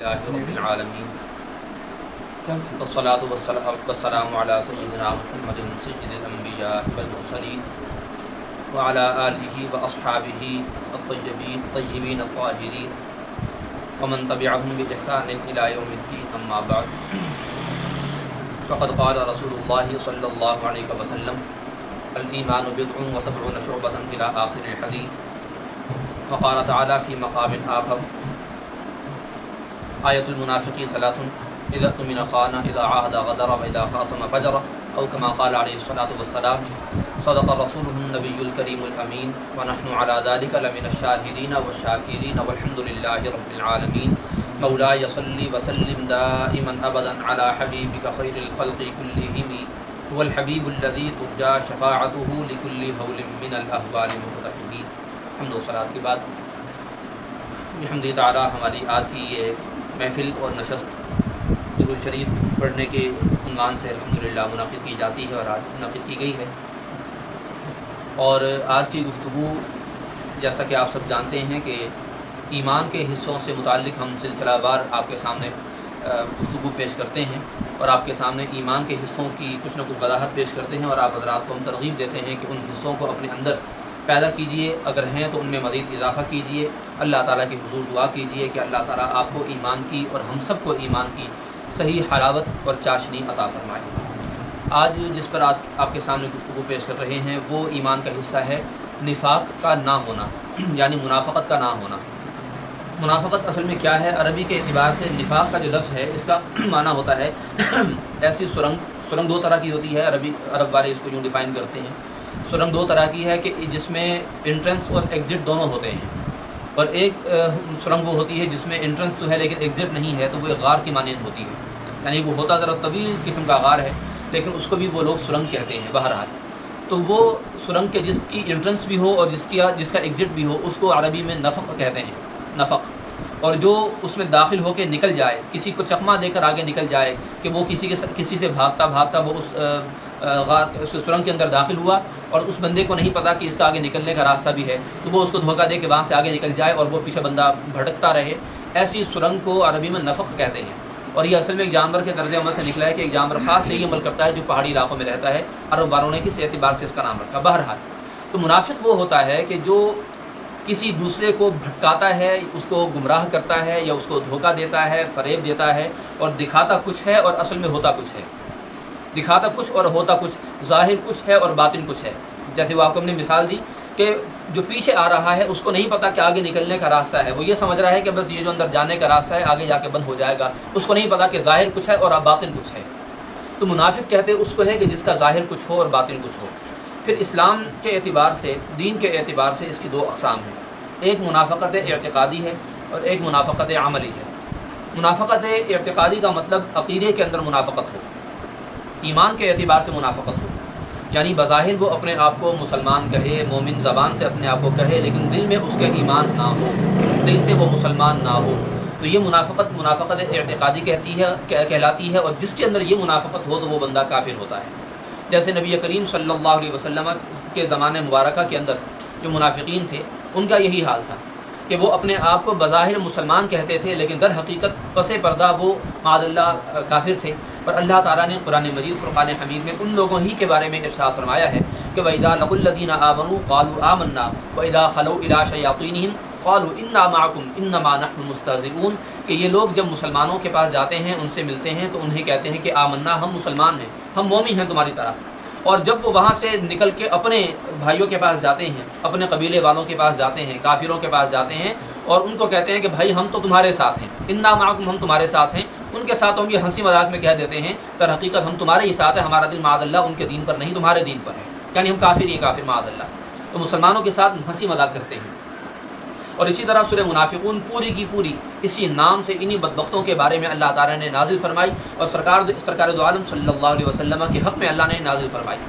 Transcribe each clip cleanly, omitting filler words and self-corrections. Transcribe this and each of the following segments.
لله رب العالمين والصلاة والسلام على سيدنا محمد سيد الأنبياء والمرسلين وعلى آله وأصحابه الطيبين الطاهرين ومن تبعهم بإحسان إلى يوم الدين. أما بعد، فقد قال رسول الله صلى الله عليه وسلم: الإيمان بضع وسبعون شعبة إلى آخر الحديث. وقال تعالى في مقام آخر: آیۃ المنافقی ثلاث اذا اؤتمن خان اذا عاهد غدر واذا خاصم فجر، او كما قال علیہ الصلاۃ والسلام: صدق رسوله النبی الکریم الامین ونحن على ذلك لمن الشاہدین والشاکرین والحمد للہ رب العالمین. مولاي صل وسلم دائما ابدا على حبیبک خیر الخلق كلهم هو الحبیب الذی ترجى شفاعته لكل هول من الاهوال مقتحمین. حمد و صلاۃ کے بعد الحمد تعالی ہماری آج کی یہ محفل اور نشست درود شریف پڑھنے کے عنوان سے الحمدللہ منعقد کی جاتی ہے اور آج منعقد کی گئی ہے. اور آج کی گفتگو جیسا کہ آپ سب جانتے ہیں کہ ایمان کے حصوں سے متعلق ہم سلسلہ وار آپ کے سامنے گفتگو پیش کرتے ہیں اور آپ کے سامنے ایمان کے حصوں کی کچھ نہ کچھ وضاحت پیش کرتے ہیں اور آپ حضرات کو ہم ترغیب دیتے ہیں کہ ان حصوں کو اپنے اندر پیدا کیجئے، اگر ہیں تو ان میں مزید اضافہ کیجئے. اللہ تعالیٰ کے حضور دعا کیجئے کہ اللہ تعالیٰ آپ کو ایمان کی اور ہم سب کو ایمان کی صحیح حلاوت اور چاشنی عطا فرمائے. آج جس پر آج آپ کے سامنے گفتگو پیش کر رہے ہیں وہ ایمان کا حصہ ہے نفاق کا نہ ہونا، یعنی منافقت کا نہ ہونا. منافقت اصل میں کیا ہے؟ عربی کے اعتبار سے نفاق کا جو لفظ ہے اس کا معنی ہوتا ہے ایسی سرنگ دو طرح کی ہوتی ہے. عرب والے اس کو یوں ڈیفائن کرتے ہیں. سرنگ دو طرح کی ہے کہ جس میں انٹرنس اور ایگزٹ دونوں ہوتے ہیں، اور ایک سرنگ وہ ہوتی ہے جس میں انٹرنس تو ہے لیکن ایگزٹ نہیں ہے، تو وہ ایک غار کی مانند ہوتی ہے. یعنی وہ ہوتا ذرا طویل قسم کا غار ہے لیکن اس کو بھی وہ لوگ سرنگ کہتے ہیں. بہرحال تو وہ سرنگ کے جس کی انٹرنس بھی ہو اور جس کا ایگزٹ بھی ہو اس کو عربی میں نفق کہتے ہیں. نفق. اور جو اس میں داخل ہو کے نکل جائے، کسی کو چکمہ دے کر آگے نکل جائے کہ وہ کسی سے بھاگتا وہ اس سرنگ کے اندر داخل ہوا اور اس بندے کو نہیں پتا کہ اس کا آگے نکلنے کا راستہ بھی ہے، تو وہ اس کو دھوکہ دے کے وہاں سے آگے نکل جائے اور وہ پیچھے بندہ بھٹکتا رہے. ایسی سرنگ کو عربی میں نفق کہتے ہیں. اور یہ اصل میں ایک جانور کے طرز عمل سے نکلا ہے کہ ایک جانور خاص سے یہ عمل کرتا ہے جو پہاڑی علاقوں میں رہتا ہے. عرب والوں نے کس اعتبار سے اس کا نام رکھا. بہرحال تو منافق وہ ہوتا ہے کہ جو کسی دوسرے کو بھٹکاتا ہے، اس کو گمراہ کرتا ہے یا اس کو دھوکہ دیتا ہے، فریب دیتا ہے اور دکھاتا کچھ ہے اور اصل میں ہوتا کچھ ہے. دکھاتا کچھ اور ہوتا کچھ، ظاہر کچھ ہے اور باطن کچھ ہے. جیسے وہ آپ کو ہم نے مثال دی کہ جو پیچھے آ رہا ہے اس کو نہیں پتا کہ آگے نکلنے کا راستہ ہے، وہ یہ سمجھ رہا ہے کہ بس یہ جو اندر جانے کا راستہ ہے آگے جا کے بند ہو جائے گا. اس کو نہیں پتا کہ ظاہر کچھ ہے اور باطن کچھ ہے. تو منافق کہتے اس کو ہے کہ جس کا ظاہر کچھ ہو اور باطن کچھ ہو. پھر اسلام کے اعتبار سے، دین کے اعتبار سے اس کی دو اقسام ہیں. ایک منافقت اعتقادی ہے اور ایک منافقت عملی ہے. منافقت اعتقادی کا مطلب عقیدے کے اندر منافقت ہو، ایمان کے اعتبار سے منافقت ہو. یعنی بظاہر وہ اپنے آپ کو مسلمان کہے، مومن زبان سے اپنے آپ کو کہے، لیکن دل میں اس کے ایمان نہ ہو، دل سے وہ مسلمان نہ ہو. تو یہ منافقت اعتقادی کہلاتی ہے. اور جس کے اندر یہ منافقت ہو تو وہ بندہ کافر ہوتا ہے. جیسے نبی کریم صلی اللہ علیہ وسلم کے زمانے مبارکہ کے اندر جو منافقین تھے ان کا یہی حال تھا کہ وہ اپنے آپ کو بظاہر مسلمان کہتے تھے لیکن در حقیقت پس پردہ وہ معاذ اللہ کافر تھے. اور اللہ تعالیٰ نے قرآن مجید فرقان حمید میں ان لوگوں ہی کے بارے میں ارشاد فرمایا ہے کہ وَإِذَا لَقُوا الَّذِينَ آمَنُوا قَالُوا آمَنَّا وَإِذَا خَلَوْا إِلَىٰ شَيَاطِينِهِمْ قَالُوا إِنَّا مَعَكُمْ إِنَّمَا نَحْنُ مُسْتَهْزِئُونَ. کہ یہ لوگ جب مسلمانوں کے پاس جاتے ہیں، ان سے ملتے ہیں تو انہیں کہتے ہیں کہ آمنا، ہم مسلمان ہیں، ہم مومن ہیں تمہاری طرح. اور جب وہ وہاں سے نکل کے اپنے بھائیوں کے پاس جاتے ہیں، اپنے قبیلے والوں کے پاس جاتے ہیں، کافروں کے پاس جاتے ہیں اور ان کو کہتے ہیں کہ بھائی ہم تو تمہارے ساتھ ہیں، انا معکم، ہم تمہارے ساتھ ہیں. ان کے ساتھ ہم یہ ہنسی مذاق میں کہہ دیتے ہیں در حقیقت ہم تمہارے ہی ساتھ ہیں، ہمارا دل معاذ اللہ ان کے دین پر نہیں تمہارے دین پر ہے، یعنی ہم کافر ہی کافر معاذ اللہ. تو مسلمانوں کے ساتھ ہنسی مذاق کرتے ہیں. اور اسی طرح سورہ منافقون پوری کی پوری اسی نام سے انہی بدبختوں کے بارے میں اللہ تعالیٰ نے نازل فرمائی اور سرکار دو عالم صلی اللہ علیہ وسلم کے حق میں اللہ نے نازل فرمائی.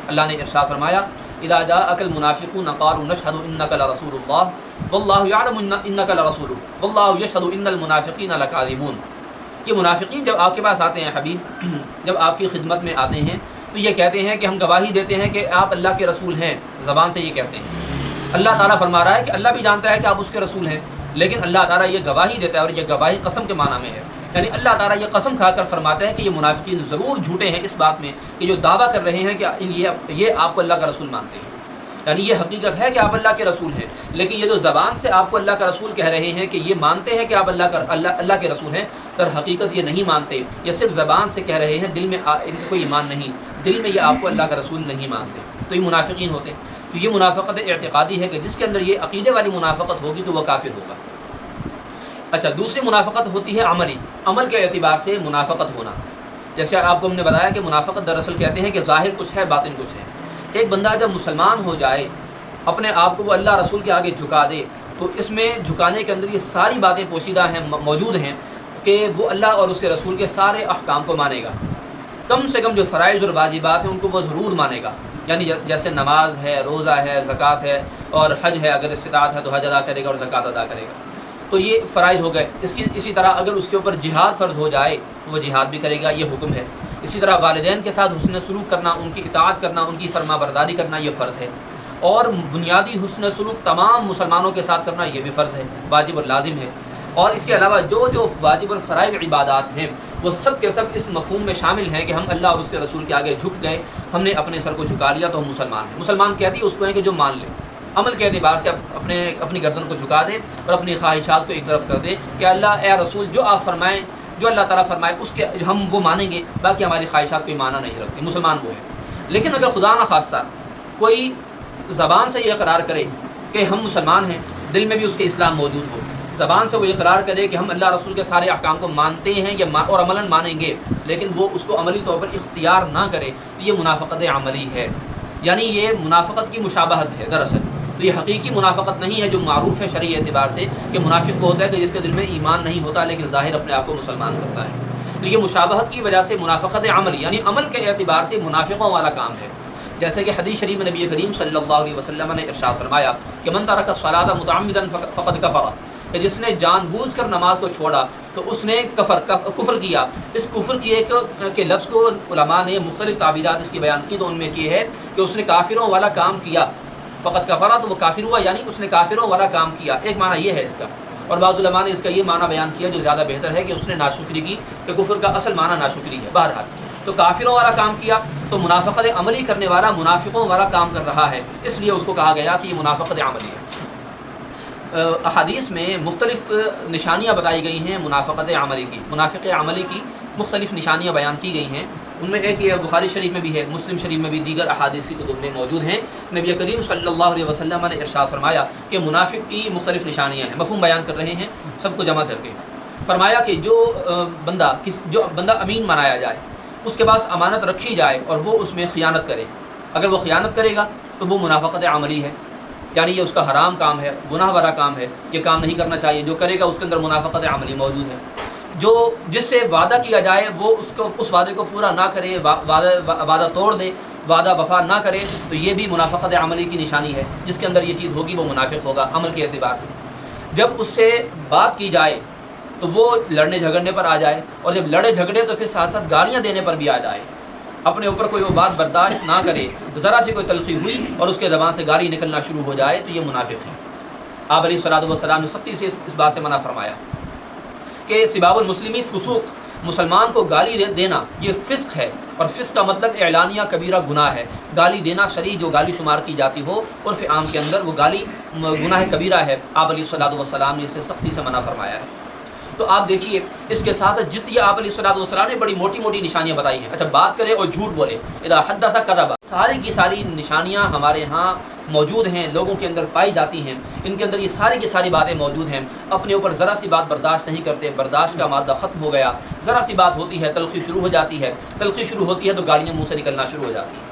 اللہ نے ارشاد فرمایا اذا جاءك المنافقون قالوا نشهد انك لرسول الله والله يعلم انك لرسوله والله يشهد ان المنافقين لكاذبون. یہ منافقین جب آپ کے پاس آتے ہیں حبیب، جب آپ کی خدمت میں آتے ہیں تو یہ کہتے ہیں کہ ہم گواہی دیتے ہیں کہ آپ اللہ کے رسول ہیں. زبان سے یہ کہتے ہیں. اللہ تعالیٰ فرما رہا ہے کہ اللہ بھی جانتا ہے کہ آپ اس کے رسول ہیں، لیکن اللہ تعالیٰ یہ گواہی دیتا ہے، اور یہ گواہی قسم کے معنی میں ہے، یعنی اللہ تعالیٰ یہ قسم کھا کر فرماتا ہے کہ یہ منافقین ضرور جھوٹے ہیں اس بات میں کہ جو دعویٰ کر رہے ہیں کہ یہ آپ کو اللہ کا رسول مانتے ہیں، یعنی یہ حقیقت ہے کہ آپ اللہ کے رسول ہیں، لیکن یہ جو زبان سے آپ کو اللہ کا رسول کہہ رہے ہیں کہ یہ مانتے ہیں کہ آپ اللہ کے رسول ہیں، در حقیقت یہ نہیں مانتے، یہ صرف زبان سے کہہ رہے ہیں، دل میں ان کا کوئی ایمان نہیں، دل میں یہ آپ کو اللہ کا رسول نہیں مانتے، تو یہ منافقین ہوتے ہیں۔ تو یہ منافقت اعتقادی ہے کہ جس کے اندر یہ عقیدے والی منافقت ہوگی تو وہ کافر ہوگا۔ اچھا، دوسری منافقت ہوتی ہے عملی، عمل کے اعتبار سے منافقت ہونا۔ جیسے آپ کو ہم نے بتایا کہ منافقت دراصل کہتے ہیں کہ ظاہر کچھ ہے باطن کچھ ہے۔ ایک بندہ جب مسلمان ہو جائے، اپنے آپ کو وہ اللہ رسول کے آگے جھکا دے، تو اس میں جھکانے کے اندر یہ ساری باتیں پوشیدہ ہیں، موجود ہیں کہ وہ اللہ اور اس کے رسول کے سارے احکام کو مانے گا، کم سے کم جو فرائض اور واجبات ہیں ان کو وہ ضرور مانے گا، یعنی جیسے نماز ہے، روزہ ہے، زکوٰۃ ہے اور حج ہے، اگر استطاعت ہے تو حج ادا کرے گا اور زکوٰۃ ادا کرے گا، تو یہ فرائض ہو گئے۔ اسی طرح اگر اس کے اوپر جہاد فرض ہو جائے تو وہ جہاد بھی کرے گا، یہ حکم ہے۔ اسی طرح والدین کے ساتھ حسن سلوک کرنا، ان کی اطاعت کرنا، ان کی فرما برداری کرنا، یہ فرض ہے۔ اور بنیادی حسن سلوک تمام مسلمانوں کے ساتھ کرنا، یہ بھی فرض ہے، واجب اور لازم ہے۔ اور اس کے علاوہ جو واجب اور فرائض عبادات ہیں وہ سب کے سب اس مفہوم میں شامل ہیں کہ ہم اللہ اور اس کے رسول کے آگے جھک گئے، ہم نے اپنے سر کو جھکا لیا تو ہم مسلمان ہیں۔ مسلمان کہتی ہے اس کو ہے کہ جو مان لے، عمل کے اعتبار سے اپنی گردن کو جھکا دیں اور اپنی خواہشات کو ایک طرف کر دیں کہ اللہ اے رسول جو آپ فرمائیں، جو اللہ تعالیٰ فرمائے اس کے ہم وہ مانیں گے، باقی ہماری خواہشات کوئی معنی نہیں رکھتی، مسلمان وہ ہے۔ لیکن اگر خدا نہ خواستہ کوئی زبان سے یہ اقرار کرے کہ ہم مسلمان ہیں، دل میں بھی اس کے اسلام موجود ہو، زبان سے وہ اقرار کرے کہ ہم اللہ رسول کے سارے احکام کو مانتے ہیں اور عملاً مانیں گے، لیکن وہ اس کو عملی طور پر اختیار نہ کرے، تو یہ منافقت عملی ہے، یعنی یہ منافقت کی مشابہت ہے دراصل۔ تو یہ حقیقی منافقت نہیں ہے جو معروف ہے شرعی اعتبار سے کہ منافق کو ہوتا ہے کہ جس کے دل میں ایمان نہیں ہوتا لیکن ظاہر اپنے آپ کو مسلمان کرتا ہے۔ تو یہ مشابہت کی وجہ سے منافقت عملی، یعنی عمل کے اعتبار سے منافقوں والا کام ہے۔ جیسے کہ حدیث شریف میں نبی کریم صلی اللہ علیہ وسلم نے ارشاد فرمایا کہ من ترک الصلاۃ متعمدا فقد کفر، کہ جس نے جان بوجھ کر نماز کو چھوڑا تو اس نے کفر کیا۔ اس کفر کے لفظ کو علماء نے مختلف تعبیرات اس کی بیان کی، تو ان میں یہ ہے کہ اس نے کافروں والا کام کیا، فقط کفرا تو وہ کافر ہوا، یعنی اس نے کافروں والا کام کیا، ایک معنی یہ ہے اس کا۔ اور بعض علماء نے اس کا یہ معنی بیان کیا جو زیادہ بہتر ہے کہ اس نے ناشکری کی، کہ کفر کا اصل معنی ناشکری ہے۔ بہرحال تو کافروں والا کام کیا تو منافقت عملی کرنے والا منافقوں والا کام کر رہا ہے، اس لیے اس کو کہا گیا کہ یہ منافقت عملی ہے۔ احادیث میں مختلف نشانیاں بتائی گئی ہیں منافقت عملی کی، منافق عملی کی مختلف نشانیاں بیان کی گئی ہیں، ان میں ایک یہ بخاری شریف میں بھی ہے، مسلم شریف میں بھی، دیگر احادیث کی کتب میں موجود ہیں۔ نبی کریم صلی اللہ علیہ وسلم نے ارشاد فرمایا کہ منافق کی مختلف نشانیاں ہیں، مفہوم بیان کر رہے ہیں سب کو جمع کر کے۔ فرمایا کہ جو بندہ امین منایا جائے، اس کے پاس امانت رکھی جائے اور وہ اس میں خیانت کرے، اگر وہ خیانت کرے گا تو وہ منافقت عملی ہے، یعنی یہ اس کا حرام کام ہے، گناہ بھرا کام ہے، یہ کام نہیں کرنا چاہیے، جو کرے گا اس کے اندر منافقت عملی موجود ہے۔ جس سے وعدہ کیا جائے وہ اس وعدے کو پورا نہ کرے، وعدہ توڑ دے، وعدہ وفا نہ کرے، تو یہ بھی منافقت عملی کی نشانی ہے، جس کے اندر یہ چیز ہوگی وہ منافق ہوگا عمل کے اعتبار سے۔ جب اس سے بات کی جائے تو وہ لڑنے جھگڑنے پر آ جائے، اور جب لڑے جھگڑے تو پھر ساتھ ساتھ گالیاں دینے پر بھی آ جائے، اپنے اوپر کوئی وہ بات برداشت نہ کرے، ذرا سی کوئی تلخی ہوئی اور اس کے زبان سے گالی نکلنا شروع ہو جائے تو یہ منافق ہے۔ آپ علیہ الصلوۃ والسلام نے سختی سے اس بات سے منع فرمایا کہ سباب المسلمی فسوق، مسلمان کو گالی دینا یہ فسق ہے، اور فسق کا مطلب اعلانیہ کبیرہ گناہ ہے۔ گالی دینا شرعی جو گالی شمار کی جاتی ہو عرف عام کے اندر وہ گالی گناہ کبیرہ ہے، آپ علیہ الصلوۃ والسلام نے اسے سختی سے منع فرمایا ہے۔ تو آپ دیکھیے اس کے ساتھ جتنی آپ علیہ الصلوۃ والسلام نے بڑی موٹی موٹی نشانیاں بتائی ہیں۔ اچھا، بات کرے اور جھوٹ بولے، اذا حدث کذب، ساری کی ساری نشانیاں ہمارے ہاں موجود ہیں، لوگوں کے اندر پائی جاتی ہیں، ان کے اندر یہ ساری کی ساری باتیں موجود ہیں۔ اپنے اوپر ذرا سی بات برداشت نہیں کرتے، برداشت کا مادہ ختم ہو گیا، ذرا سی بات ہوتی ہے تلخی شروع ہو جاتی ہے، تلخی شروع ہوتی ہے تو گالیاں منہ سے نکلنا شروع ہو جاتی ہیں،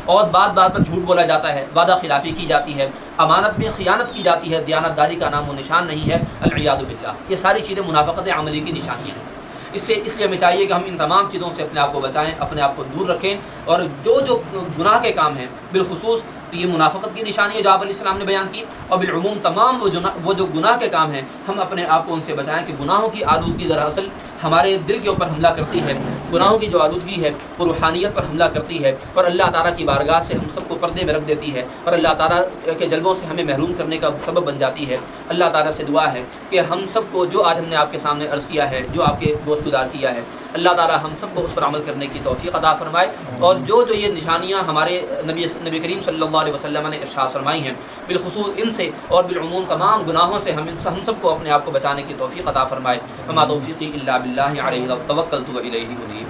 اور بات بات پر جھوٹ بولا جاتا ہے، وعدہ خلافی کی جاتی ہے، امانت میں خیانت کی جاتی ہے، دیانت داری کا نام و نشان نہیں ہے، العیاذ باللہ۔ یہ ساری چیزیں منافقت عملی کی نشانیاں ہیں۔ اس لیے ہمیں چاہیے کہ ہم ان تمام چیزوں سے اپنے آپ کو بچائیں، اپنے آپ کو دور رکھیں، اور جو گناہ کے کام ہیں بالخصوص یہ منافقت کی نشانی ہے جو آپ علیہ السلام نے بیان کی، اور بالعموم تمام وہ جو گناہ کے کام ہیں ہم اپنے آپ کو ان سے بچائیں کہ گناہوں کی آلودگی دراصل ہمارے دل کے اوپر حملہ کرتی ہے، گناہوں کی جو آلودگی ہے وہ روحانیت پر حملہ کرتی ہے اور اللہ تعالیٰ کی بارگاہ سے ہم سب کو پردے میں رکھ دیتی ہے اور اللہ تعالیٰ کے جلووں سے ہمیں محروم کرنے کا سبب بن جاتی ہے۔ اللہ تعالیٰ سے دعا ہے کہ ہم سب کو جو آج ہم نے آپ کے سامنے عرض کیا ہے، جو آپ کے گوشت گزار کیا ہے، اللہ تعالیٰ ہم سب کو اس پر عمل کرنے کی توفیق عطا فرمائے، اور جو یہ نشانیاں ہمارے نبی کریم صلی اللہ علیہ وسلم نے ارشاد فرمائی ہیں، بالخصوص ان سے اور بالعموم تمام گناہوں سے ہم سب کو اپنے آپ کو بچانے کی توفیق عطا فرمائے۔ وما توفیقی الا باللہ علیہ توکلت و الیہ انیب۔